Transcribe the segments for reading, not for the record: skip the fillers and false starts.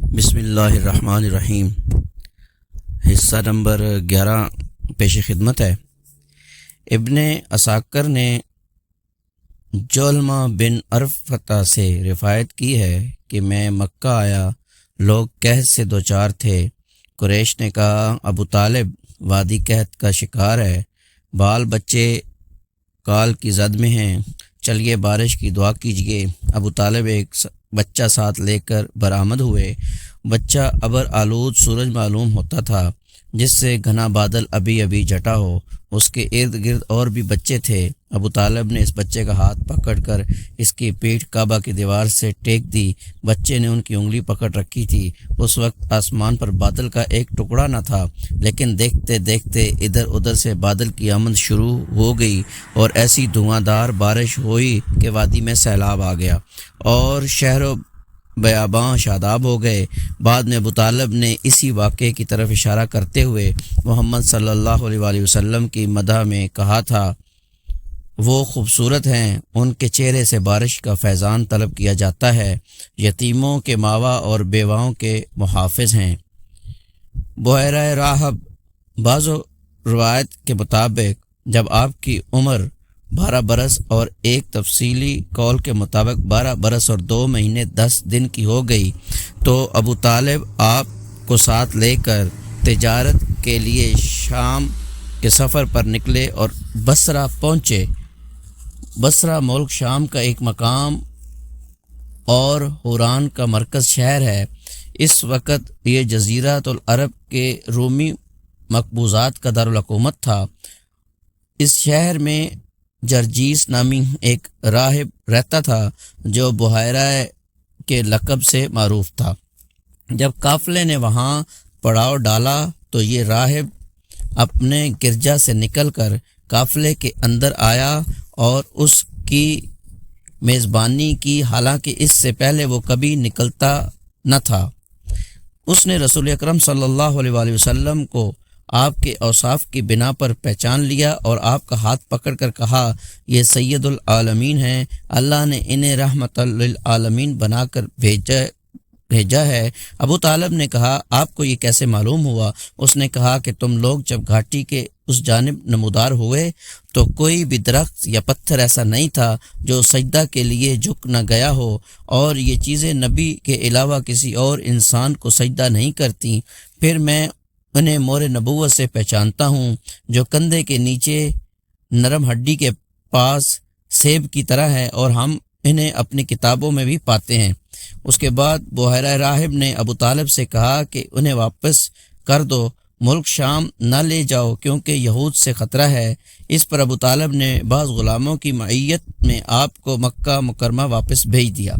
بسم اللہ الرحمن الرحیم۔ حصہ نمبر 11 پیش خدمت ہے۔ ابن عساکر نے جولمہ بن عرفتہ سے روایت کی ہے کہ میں مکہ آیا، لوگ قحط سے دوچار تھے۔ قریش نے کہا ابو طالب وادی قحط کا شکار ہے، بال بچے کال کی زد میں ہیں، چلیے بارش کی دعا کیجیے۔ ابو طالب ایک بچہ ساتھ لے کر برآمد ہوئے۔ بچہ ابر آلود سورج معلوم ہوتا تھا، جس سے گھنا بادل ابھی ابھی جٹا ہو۔ اس کے ارد گرد اور بھی بچے تھے۔ ابو طالب نے اس بچے کا ہاتھ پکڑ کر اس کی پیٹھ کعبہ کی دیوار سے ٹیک دی۔ بچے نے ان کی انگلی پکڑ رکھی تھی۔ اس وقت آسمان پر بادل کا ایک ٹکڑا نہ تھا، لیکن دیکھتے دیکھتے ادھر ادھر سے بادل کی آمد شروع ہو گئی اور ایسی دھواں دار بارش ہوئی کہ وادی میں سیلاب آ گیا اور شہر و بیاباں شاداب ہو گئے۔ بعد میں ابو طالب نے اسی واقعے کی طرف اشارہ کرتے ہوئے محمد صلی اللہ علیہ وآلہ وسلم کی مدح میں کہا تھا، وہ خوبصورت ہیں، ان کے چہرے سے بارش کا فیضان طلب کیا جاتا ہے، یتیموں کے ماوا اور بیواؤں کے محافظ ہیں۔ بحیرہ راہب۔ بعض روایت کے مطابق جب آپ کی عمر 12 برس اور ایک تفصیلی قول کے مطابق 12 برس اور 2 مہینے 10 دن کی ہو گئی تو ابو طالب آپ کو ساتھ لے کر تجارت کے لیے شام کے سفر پر نکلے اور بصرہ پہنچے۔ بصرہ ملک شام کا ایک مقام اور حوران کا مرکز شہر ہے۔ اس وقت یہ جزیرۃ العرب کے رومی مقبوضات کا دارالحکومت تھا۔ اس شہر میں جرجیس نامی ایک راہب رہتا تھا جو بحیرہ کے لقب سے معروف تھا۔ جب قافلے نے وہاں پڑاؤ ڈالا تو یہ راہب اپنے گرجا سے نکل کر قافلے کے اندر آیا اور اس کی میزبانی کی، حالانکہ اس سے پہلے وہ کبھی نکلتا نہ تھا۔ اس نے رسول اکرم صلی اللہ علیہ وآلہ وسلم کو آپ کے اوصاف کی بنا پر پہچان لیا اور آپ کا ہاتھ پکڑ کر کہا، یہ سید العالمین ہیں، اللہ نے انہیں رحمت للعالمین بنا کر بھیجا ہے۔ ابو طالب نے کہا، آپ کو یہ کیسے معلوم ہوا؟ اس نے کہا کہ تم لوگ جب گھاٹی کے اس جانب نمودار ہوئے تو کوئی بھی درخت یا پتھر ایسا نہیں تھا جو سجدہ کے لیے جھک نہ گیا ہو، اور یہ چیزیں نبی کے علاوہ کسی اور انسان کو سجدہ نہیں کرتی۔ پھر میں انہیں مور نبوت سے پہچانتا ہوں، جو کندھے کے نیچے نرم ہڈی کے پاس سیب کی طرح ہے، اور ہم انہیں اپنی کتابوں میں بھی پاتے ہیں۔ اس کے بعد بحیرہ راہب نے ابو طالب سے کہا کہ انہیں واپس کر دو، ملک شام نہ لے جاؤ کیونکہ یہود سے خطرہ ہے۔ اس پر ابو طالب نے بعض غلاموں کی معیت میں آپ کو مکہ مکرمہ واپس بھیج دیا۔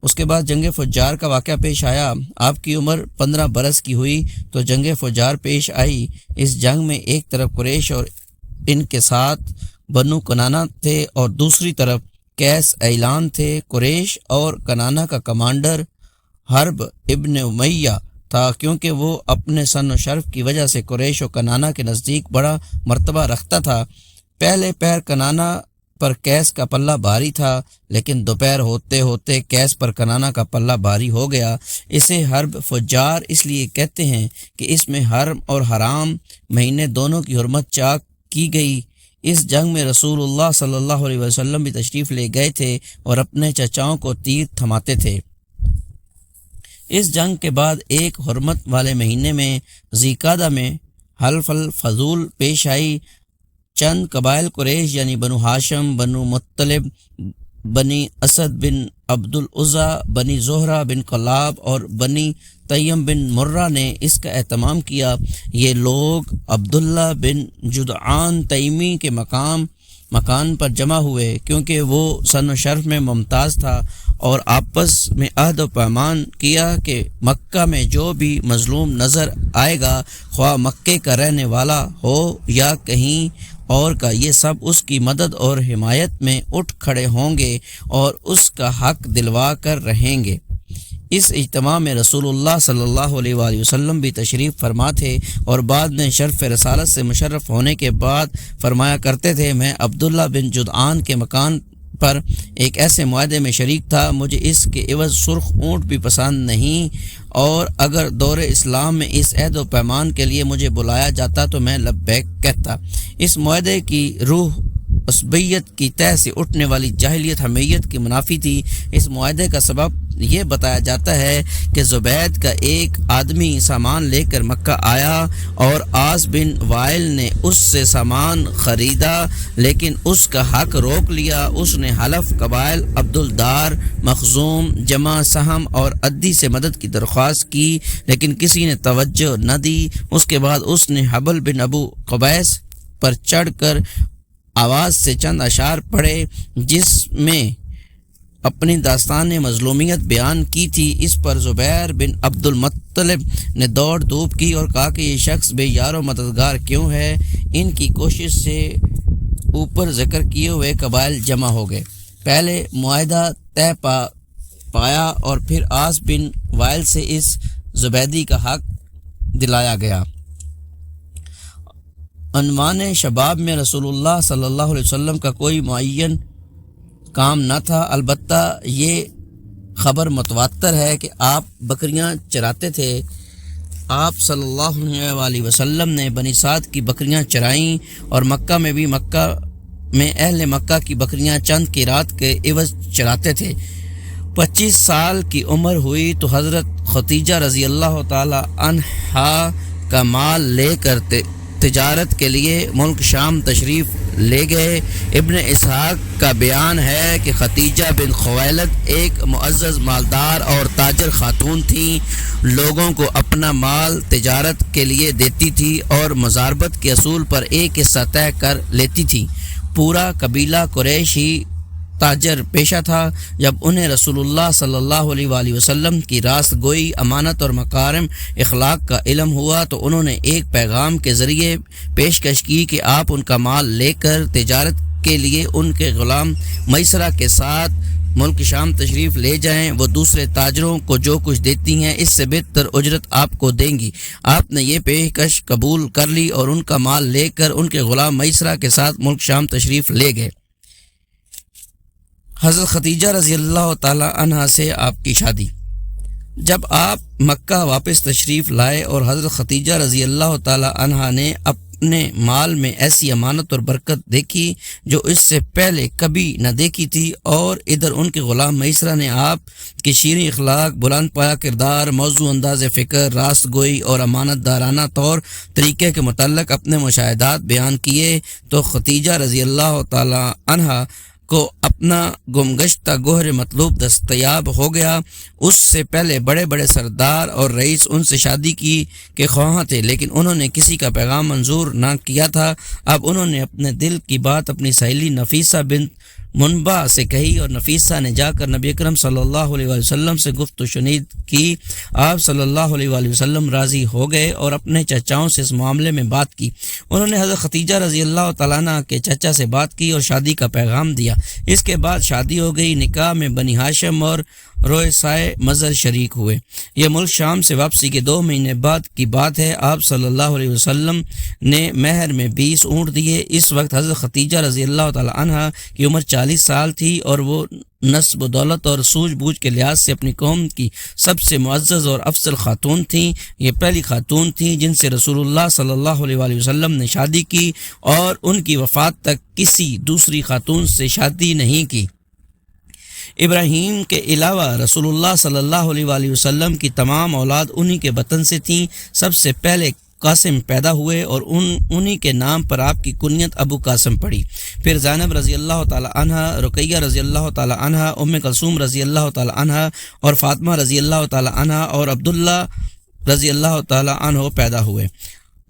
اس کے بعد جنگ فجار کا واقعہ پیش آیا۔ آپ کی عمر 15 برس کی ہوئی تو جنگ فجار پیش آئی۔ اس جنگ میں ایک طرف قریش اور ان کے ساتھ بنو کنانہ تھے اور دوسری طرف قیس اعلان تھے۔ قریش اور کنانہ کا کمانڈر حرب ابن امیہ تھا، کیونکہ وہ اپنے سن و شرف کی وجہ سے قریش و کنانہ کے نزدیک بڑا مرتبہ رکھتا تھا۔ پہلے پہر کنانہ پر قیس کا پلہ بھاری تھا، لیکن دوپہر ہوتے ہوتے قیس پر کنانہ کا پلہ بھاری ہو گیا۔ اسے حرب فجار اس لیے کہتے ہیں کہ اس میں حرم اور حرام مہینے دونوں کی حرمت چاک کی گئی۔ اس جنگ میں رسول اللہ صلی اللہ علیہ وسلم بھی تشریف لے گئے تھے اور اپنے چچاؤں کو تیر تھماتے تھے۔ اس جنگ کے بعد ایک حرمت والے مہینے میں ذی-قعدہ میں حلف الفضول پیش آئی۔ چند قبائل قریش یعنی بنو ہاشم، بنو مطلب، بنی اسد بن عبد العزیٰ، بنی زہرہ بن کلاب اور بنی تیم بن مرہ نے اس کا اہتمام کیا۔ یہ لوگ عبداللہ بن جدعان تیمی کے مکان پر جمع ہوئے، کیونکہ وہ سن و شرف میں ممتاز تھا، اور آپس میں عہد و پیمان کیا کہ مکہ میں جو بھی مظلوم نظر آئے گا، خواہ مکے کا رہنے والا ہو یا کہیں اور کا، یہ سب اس کی مدد اور حمایت میں اٹھ کھڑے ہوں گے اور اس کا حق دلوا کر رہیں گے۔ اس اجتماع میں رسول اللہ صلی اللہ علیہ وآلہ وسلم بھی تشریف فرما تھے، اور بعد میں شرف رسالت سے مشرف ہونے کے بعد فرمایا کرتے تھے، میں عبداللہ بن جدعان کے مکان پر ایک ایسے معاہدے میں شریک تھا، مجھے اس کے عوض سرخ اونٹ بھی پسند نہیں، اور اگر دور اسلام میں اس عہد و پیمان کے لیے مجھے بلایا جاتا تو میں لبیک کہتا۔ اس معاہدے کی روح عصبیت کی تہ سے اٹھنے والی جاہلیت حمیت کی منافی تھی۔ اس معاہدے کا سبب یہ بتایا جاتا ہے کہ زبید کا ایک آدمی سامان لے کر مکہ آیا اور عاص بن وائل نے اس سے سامان خریدا، لیکن اس کا حق روک لیا۔ اس نے حلف قبائل عبدالدار، مخزوم، جمع، سہم اور عدی سے مدد کی درخواست کی، لیکن کسی نے توجہ نہ دی۔ اس کے بعد اس نے حبل بن ابو قبیس پر چڑھ کر آواز سے چند اشعار پڑھے جس میں اپنی داستان مظلومیت بیان کی تھی۔ اس پر زبیر بن عبد المطلب نے دوڑ دھوپ کی اور کہا کہ یہ شخص بے یار و مددگار کیوں ہے؟ ان کی کوشش سے اوپر ذکر کیے ہوئے قبائل جمع ہو گئے، پہلے معاہدہ طے پایا اور پھر عاص بن وائل سے اس زبیدی کا حق دلایا گیا۔ عنوان شباب میں رسول اللہ صلی اللہ علیہ وسلم کا کوئی معین کام نہ تھا، البتہ یہ خبر متواتر ہے کہ آپ بکریاں چراتے تھے۔ آپ صلی اللہ علیہ وسلم نے بنی سعد کی بکریاں چرائیں اور مکہ میں بھی مکہ میں اہل مکہ کی بکریاں چند قیرات کے عوض چراتے تھے۔ 25 سال کی عمر ہوئی تو حضرت ختیجہ رضی اللہ تعالی عنہا کا مال لے کر تجارت کے لیے ملک شام تشریف لے گئے۔ ابن اسحاق کا بیان ہے کہ ختیجہ بن خویلد ایک معزز مالدار اور تاجر خاتون تھیں، لوگوں کو اپنا مال تجارت کے لیے دیتی تھی اور مزاربت کے اصول پر ایک حصہ طے کر لیتی تھی۔ پورا قبیلہ قریش ہی تاجر پیشہ تھا۔ جب انہیں رسول اللہ صلی اللہ علیہ وآلہ وسلم کی راست گوئی، امانت اور مکارم اخلاق کا علم ہوا تو انہوں نے ایک پیغام کے ذریعے پیشکش کی کہ آپ ان کا مال لے کر تجارت کے لیے ان کے غلام میسرہ کے ساتھ ملک شام تشریف لے جائیں، وہ دوسرے تاجروں کو جو کچھ دیتی ہیں اس سے بہتر اجرت آپ کو دیں گی۔ آپ نے یہ پیشکش قبول کر لی اور ان کا مال لے کر ان کے غلام میسرہ کے ساتھ ملک شام تشریف لے گئے۔ حضرت ختیجہ رضی اللہ تعالی عنہ سے آپ کی شادی۔ جب آپ مکہ واپس تشریف لائے اور حضرت ختیجہ رضی اللہ تعالی عنہ نے اپنے مال میں ایسی امانت اور برکت دیکھی جو اس سے پہلے کبھی نہ دیکھی تھی، اور ادھر ان کے غلام میسرہ نے آپ کی شیریں اخلاق، بلند پایا کردار، موضوع انداز فکر، راست گوئی اور امانت دارانہ طور طریقے کے متعلق اپنے مشاہدات بیان کیے، تو ختیجہ رضی اللہ تعالی عنہ کو اپنا گمگشتہ گوہر مطلوب دستیاب ہو گیا۔ اس سے پہلے بڑے بڑے سردار اور رئیس ان سے شادی کی کے خواہاں تھے، لیکن انہوں نے کسی کا پیغام منظور نہ کیا تھا۔ اب انہوں نے اپنے دل کی بات اپنی سہیلی نفیسہ بنت منبع سے کہی اور نفیسہ نے جا کر نبی اکرم صلی اللہ علیہ وآلہ وسلم سے گفت و شنید کی۔ آپ صلی اللہ علیہ وآلہ وسلم راضی ہو گئے اور اپنے چچاؤں سے اس معاملے میں بات کی۔ انہوں نے حضرت ختیجہ رضی اللہ تعالیٰ عنہ کے چچا سے بات کی اور شادی کا پیغام دیا۔ اس کے بعد شادی ہو گئی۔ نکاح میں بنی ہاشم اور روئسائے مزر شریک ہوئے۔ یہ ملک شام سے واپسی کے 2 مہینے بعد کی بات ہے۔ آپ صلی اللہ علیہ وسلم نے مہر میں 20 اونٹ دیے۔ اس وقت حضرت ختیجہ رضی اللہ تعالی عنہ کی عمر 40 سال تھی اور وہ نسب و دولت اور سوجھ بوجھ کے لحاظ سے اپنی قوم کی سب سے معزز اور افضل خاتون تھیں۔ یہ پہلی خاتون تھیں جن سے رسول اللہ صلی اللہ علیہ وآلہ وسلم نے شادی کی اور ان کی وفات تک کسی دوسری خاتون سے شادی نہیں کی۔ ابراہیم کے علاوہ رسول اللہ صلی اللہ علیہ وآلہ وسلم کی تمام اولاد انہی کے بطن سے تھیں۔ سب سے پہلے قاسم پیدا ہوئے اور انہی کے نام پر آپ کی کنیت ابو قاسم پڑی۔ پھر زینب رضی اللہ تعالی عنہ، رقیہ رضی اللہ تعالی عنہ، ام کلثوم رضی اللہ تعالی عنہ اور فاطمہ رضی اللہ تعالی عنہ اور عبداللہ رضی اللہ تعالی عنہ پیدا ہوئے۔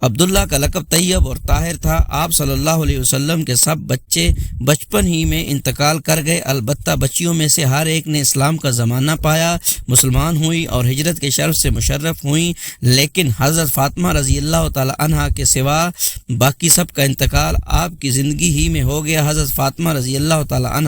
عبداللہ کا لقب طیب اور طاہر تھا۔ آپ صلی اللہ علیہ وسلم کے سب بچے بچپن ہی میں انتقال کر گئے، البتہ بچیوں میں سے ہر ایک نے اسلام کا زمانہ پایا، مسلمان ہوئی اور ہجرت کے شرف سے مشرف ہوئیں، لیکن حضرت فاطمہ رضی اللہ تعالی عنہ کے سوا باقی سب کا انتقال آپ کی زندگی ہی میں ہو گیا۔ حضرت فاطمہ رضی اللہ تعالی عنہ